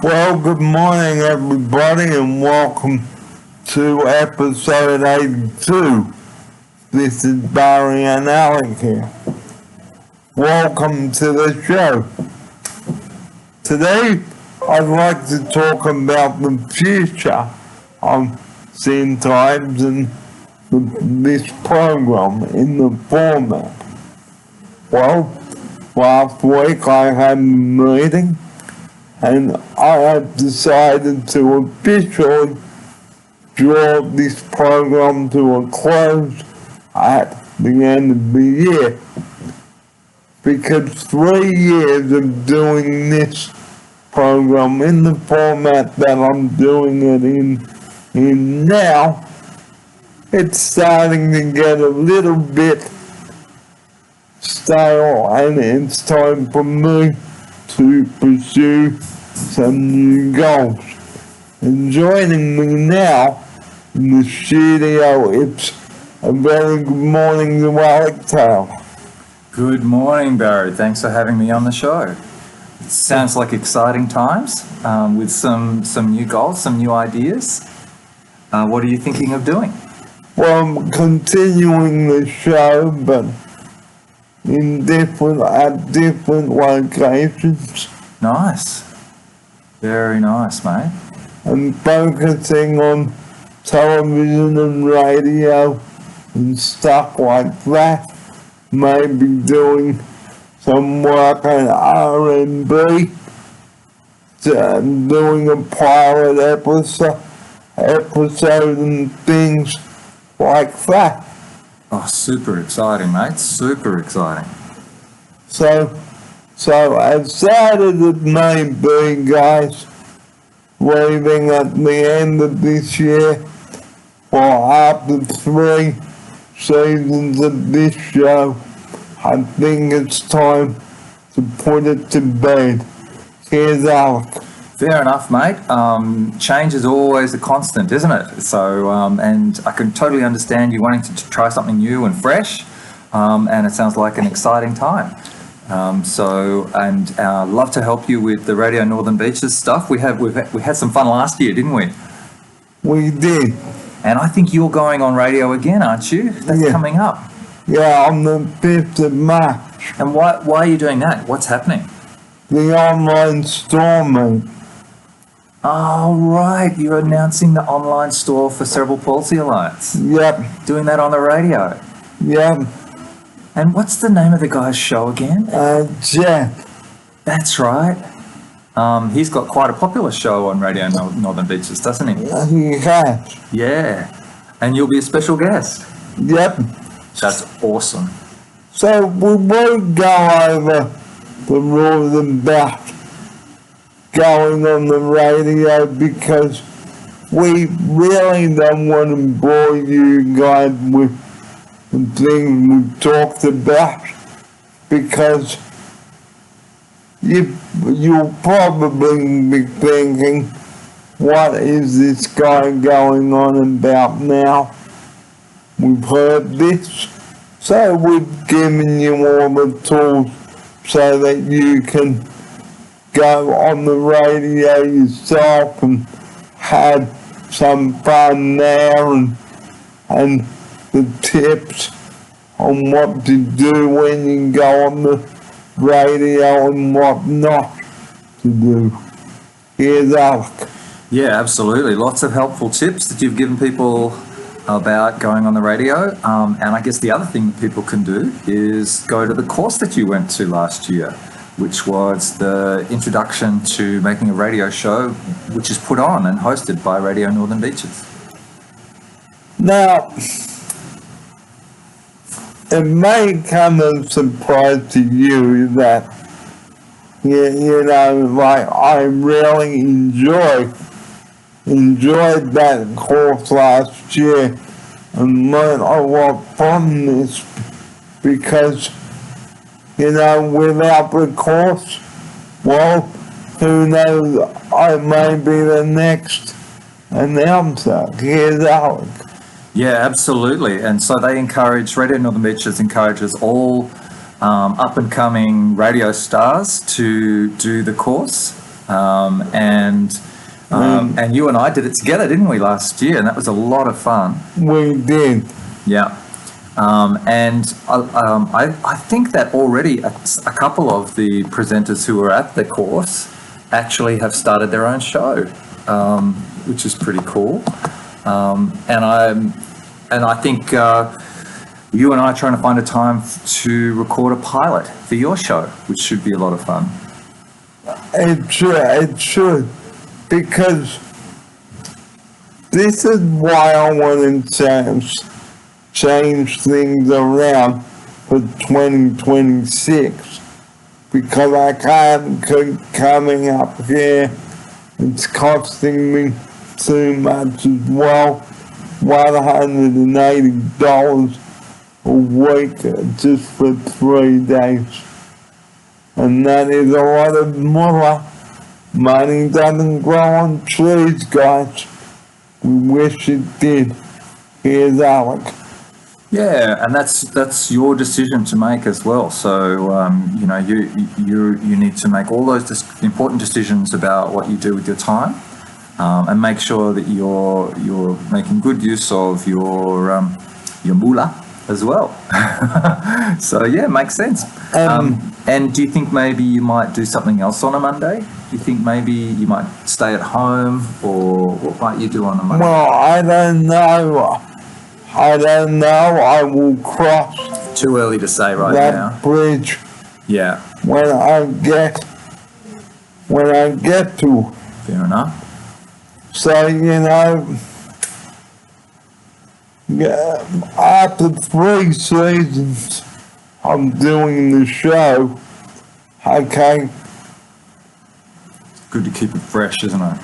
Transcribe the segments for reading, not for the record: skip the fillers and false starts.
Well, good morning, everybody, and welcome to episode 82. This is Barry and Alec here. Welcome to the show. Today, I'd like to talk about the future of Scene Times and this program in the format. Well, last week I had a meeting and I have decided to officially draw this program to a close at the end of the year. Because 3 years of doing this program in the format that I'm doing it in now, it's starting to get a little bit stale, and it's time for me to pursue some new goals. And joining me now in the studio, it's a very good morning to Alec Taylor. Good morning, Barry. Thanks for having me on the show. It sounds like exciting times with some new goals, some new ideas. What are you thinking of doing? Well, I'm continuing the show, but at different locations. Nice. Very nice, mate. And focusing on television and radio and stuff like that. Maybe doing some work on R&B, doing a pilot episode and things like that. Oh, super exciting, mate. Super exciting. So as sad as it may be, guys, leaving at the end of this year, or after 3 seasons of this show, I think it's time to put it to bed. Here's Alec. Fair enough, mate. Change is always a constant, isn't it? So, and I can totally understand you wanting to try something new and fresh, and it sounds like an exciting time. I'd love to help you with the Radio Northern Beaches stuff. We had some fun last year, didn't we? We did. And I think you're going on radio again, aren't you? That's coming up. Yeah, on the 5th of March. And why are you doing that? What's happening? The online store, mate. Oh, right. You're announcing the online store for Cerebral Palsy Alliance. Yep. Doing that on the radio. Yep. And what's the name of the guy's show again? Jeff. That's right. He's got quite a popular show on Radio Northern Beaches, doesn't he? He has. Yeah. And you'll be a special guest. Yep. That's awesome. So we won't go over the rules about going on the radio because we really don't want to bore you guys with the things we talked about, because you'll probably be thinking, what is this guy going on about now? We've heard this, so we've given you all the tools so that you can go on the radio yourself and have some fun there, and the tips on what to do when you go on the radio and what not to do. Here's Alec. Yeah, absolutely. Lots of helpful tips that you've given people about going on the radio. And I guess the other thing that people can do is go to the course that you went to last year, which was the introduction to making a radio show, which is put on and hosted by Radio Northern Beaches. Now, it may come as a surprise to you that, you know, like, I really enjoyed that course last year and learned a lot from this, because, you know, without the course, well, who knows, I may be the next announcer. Here's Alec. Yeah, absolutely. And so they encourage, Radio Northern Beaches encourages all up and coming radio stars to do the course. And you and I did it together, didn't we, last year? And that was a lot of fun. We did. Yeah. I think that already a couple of the presenters who were at the course actually have started their own show, which is pretty cool. And I think you and I are trying to find a time to record a pilot for your show, which should be a lot of fun. It should, because this is why I want to change things around for 2026, because I can't keep coming up here. It's costing me too much as well. $180 a week just for 3 days. And that is a lot of money. Money doesn't grow on trees, guys. We wish it did. Here's Alec. Yeah, and that's your decision to make as well. So you need to make all those important decisions about what you do with your time, and make sure that you're making good use of your moolah as well. So yeah, makes sense. And do you think maybe you might do something else on a Monday? Do you think maybe you might stay at home, or what might you do on a Monday? Well, I don't know. I will cross Too early to say right that now. bridge Yeah, when I get to. fair enough. So, after 3 seasons of doing the show, okay, Good to keep it fresh, isn't it?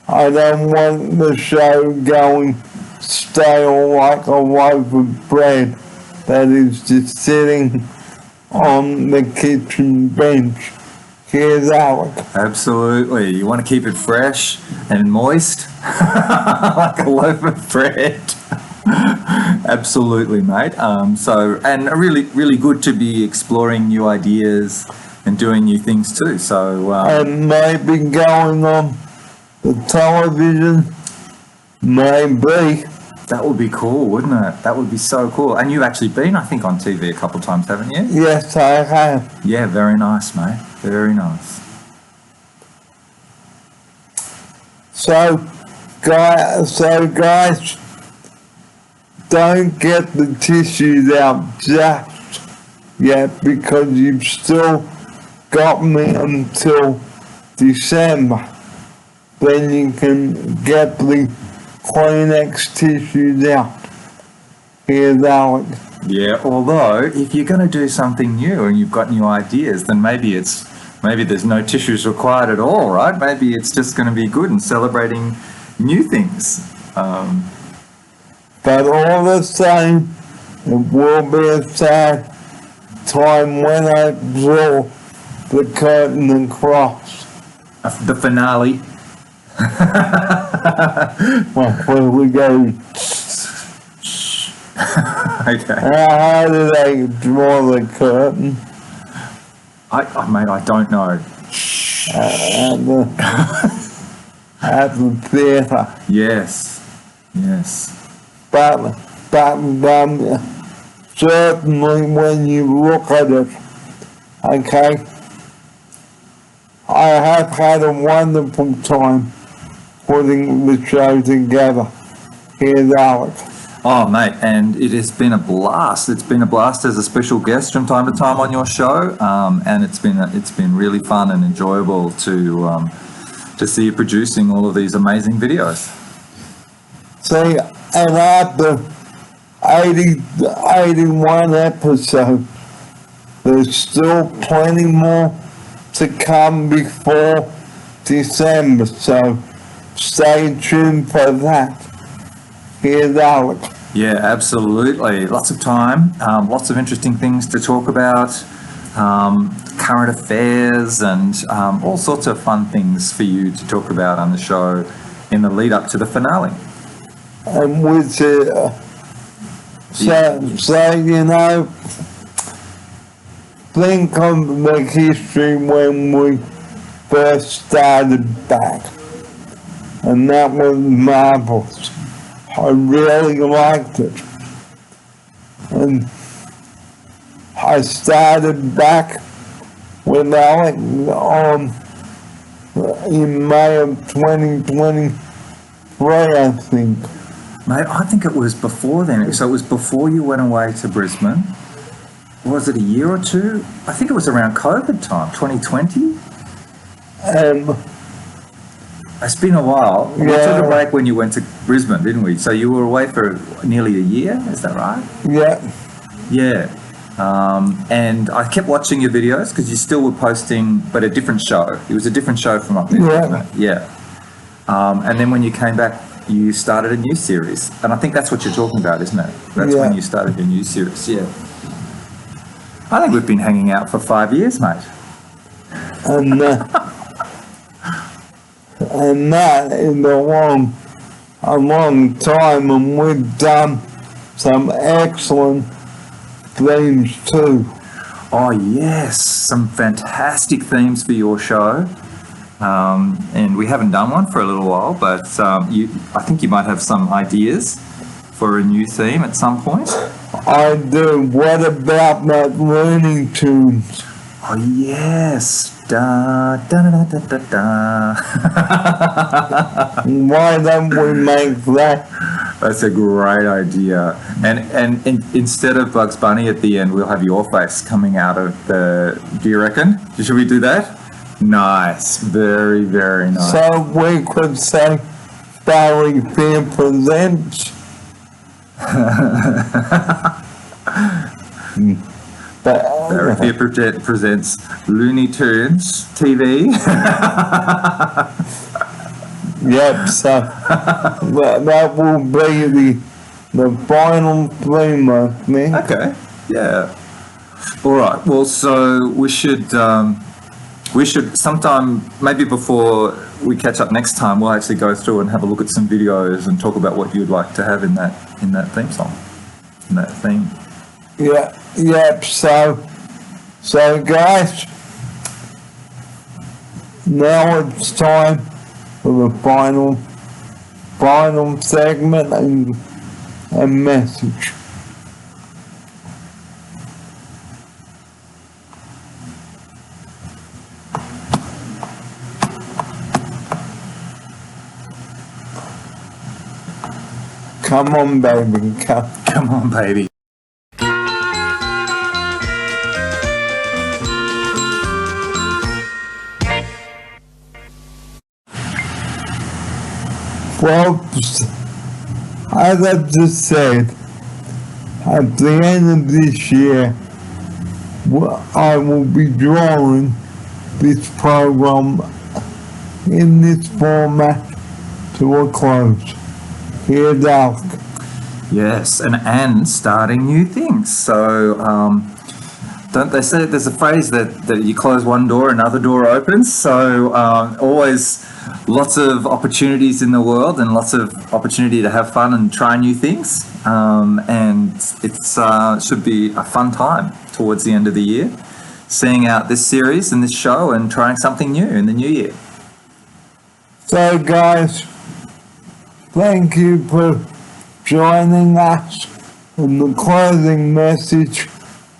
I don't want the show going stale like a loaf of bread that is just sitting on the kitchen bench. Here's Alec. Absolutely. You want to keep it fresh and moist, like a loaf of bread. Absolutely, mate. And really, really good to be exploring new ideas and doing new things too. So, And maybe going on the television, maybe. that would be cool, wouldn't it? That would be so cool. And you've actually been, I think, on TV a couple of times, haven't you? Yes, I have. Yeah, very nice, mate. Very nice. So guys, don't get the tissues out just yet, because you've still got me until December. Then you can get the Kleenex tissues out. Here's Alec. Yeah, although if you're going to do something new and you've got new ideas, then maybe there's no tissues required at all, right? Maybe it's just going to be good and celebrating new things. But all the same, it will be a sad time when I draw the curtain across. The finale. Well, where we go. Okay. How do they draw the curtain? Mate, I don't know. At the theatre. Yes. But certainly when you look at it, okay, I have had a wonderful time putting the show together. Here's Alec. Oh, mate, and it has been a blast. It's been a blast as a special guest from time to time on your show, and it's been really fun and enjoyable to see you producing all of these amazing videos. See, and after 81 episodes, there's still plenty more to come before December, so stay tuned for that. Here's Alec. Yeah, absolutely. Lots of time, lots of interesting things to talk about, current affairs, and all sorts of fun things for you to talk about on the show in the lead up to the finale. and with it, so, you know, think of the history when we first started back. And that was marvelous. I really liked it. And I started back with Alec in May of 2023, I think. Mate, I think it was before then. So it was before you went away to Brisbane. Was it a year or two? I think it was around COVID time, 2020. It's been a while. We took a break when you went to Brisbane, didn't we? So you were away for nearly a year, is that right? Yeah. Yeah. And I kept watching your videos because you still were posting, but a different show. It was a different show from up there, wasn't it? Yeah. And then when you came back, you started a new series. And I think that's what you're talking about, isn't it? That's when you started your new series, yeah. I think we've been hanging out for 5 years, mate. And that is a long time, and we've done some excellent themes too. Oh yes, some fantastic themes for your show. And we haven't done one for a little while, but I think you might have some ideas for a new theme at some point. I do. What about that Looney Tunes? Oh yes. Da, da, da, da, da, da. Why don't we make that? That's a great idea. And instead of Bugs Bunny at the end, we'll have your face coming out of the... Do you reckon? Should we do that? Nice. Very, very nice. So we could say Barry Fair presents. Barry Fair presents Looney Tunes TV. Yep, so that will be the final theme, I think. Okay, yeah. All right, well, so we should sometime, maybe before we catch up next time, we'll actually go through and have a look at some videos and talk about what you'd like to have in that theme song, in that theme. Yeah, yep, so guys, now it's time for the final segment and message. Come on, baby, Come on, baby. Well, as I've just said, at the end of this year, I will be drawing this program in this format to a close. Here's Alec. Yes, and starting new things. So, don't they say there's a phrase that you close one door, another door opens? So, always lots of opportunities in the world and lots of opportunity to have fun and try new things. And it's should be a fun time towards the end of the year, seeing out this series and this show and trying something new in the new year. So, guys, thank you for joining us. And the closing message,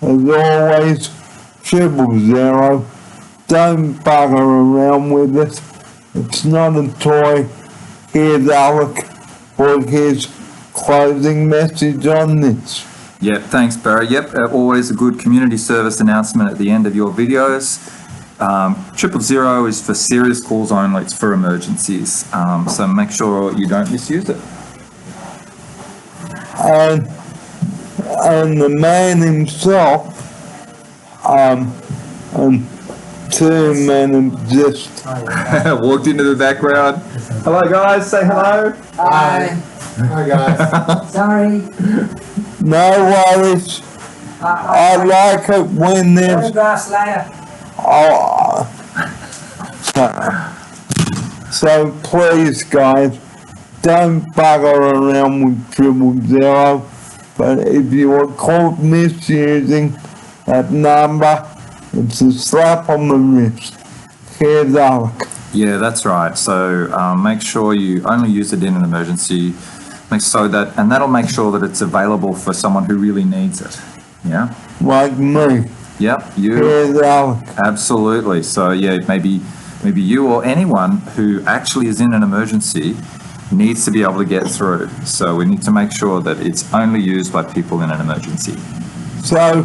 as always, 000. Don't bugger around with it. It's not a toy. Here's Alec for his closing message on this. Yep, thanks, Barry. Yep, always a good community service announcement at the end of your videos. 000 is for serious calls only. It's for emergencies. So make sure you don't misuse it. And the man himself, and two men have just walked into the background. Hello, guys. Say hello. Hi. Hi guys. Sorry. no worries. I like it when there's Photographs later. so please, guys, don't bugger around with 000. But if you are caught misusing that number, it's a slap on the wrist. Here's Alec. Yeah, that's right. So make sure you only use it in an emergency. And that'll make sure that it's available for someone who really needs it. Yeah. Like me. Yep. Here's Alec. Absolutely. So yeah, maybe you or anyone who actually is in an emergency needs to be able to get through. So we need to make sure that it's only used by people in an emergency. So,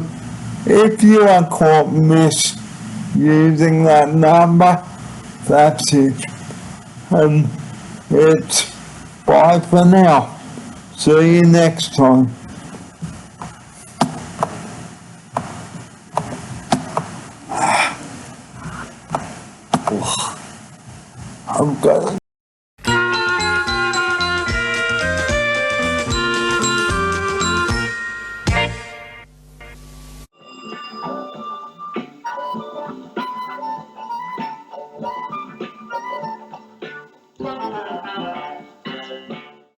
if you are caught misusing that number, that's it. And it's bye for now. See you next time. I've got